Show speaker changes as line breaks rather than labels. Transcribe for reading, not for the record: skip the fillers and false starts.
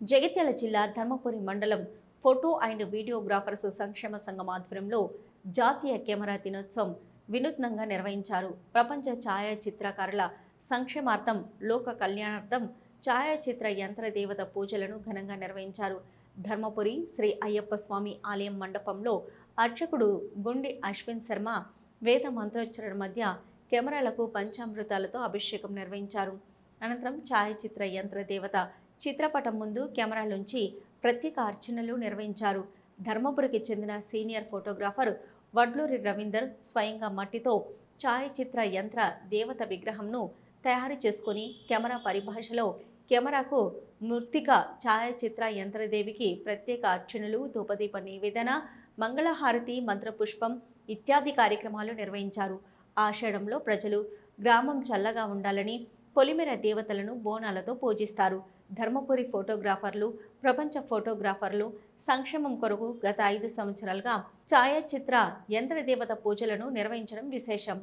జగిత్యాల జిల్లా ధర్మపురి మండలం photo and videographers సంక్షేమ సంఘం ఆధ్వర్యంలో జాతీయ కెమెరా దినోత్సవం వినూత్నంగా నిర్వహించారు. ప్రపంచ ఛాయాచిత్రకారుల సంక్షేమార్థం, లోక కళ్యాణార్థం ఛాయాచిత్ర యంత్ర దేవత పూజలను ఘనంగా నిర్వహించారు. ధర్మపురి శ్రీ అయ్యప్ప స్వామి ఆలయం మండపంలో అర్చకుడు గుండి అశ్విన్ శర్మ వేద మంత్రోచ్చరణ మధ్య కెమెరాలకు పంచామృతాలతో అభిషేకం నిర్వహించారు. అనంతరం ఛాయాచిత్ర యంత్ర దేవత చిత్రపటం ముందు కెమెరాలుంచి ప్రత్యేక అర్చనలు నిర్వహించారు. ధర్మపురికి చెందిన సీనియర్ ఫోటోగ్రాఫర్ వడ్లూరి రవీందర్ స్వయంగా మట్టితో ఛాయాచిత్ర యంత్ర దేవత విగ్రహంను తయారు చేసుకుని కెమెరా పరిభాషలో కెమెరాకు మృత్తిక ఛాయాచిత్ర యంత్రదేవికి ప్రత్యేక అర్చనలు, ధూపదీప నివేదన, మంగళహారతి, మంత్రపుష్పం ఇత్యాది కార్యక్రమాలు నిర్వహించారు. ఆషాఢంలో ప్రజలు గ్రామం చల్లగా ఉండాలని పొలిమేర దేవతలను బోనాలతో పూజిస్తారు. ధర్మపురి ఫోటోగ్రాఫర్లు, ప్రపంచ ఫోటోగ్రాఫర్లు సంక్షేమం కొరకు గత 5 సంవత్సరాలుగా ఛాయాచిత్ర యంత్రదేవత పూజలను నిర్వహించడం విశేషం.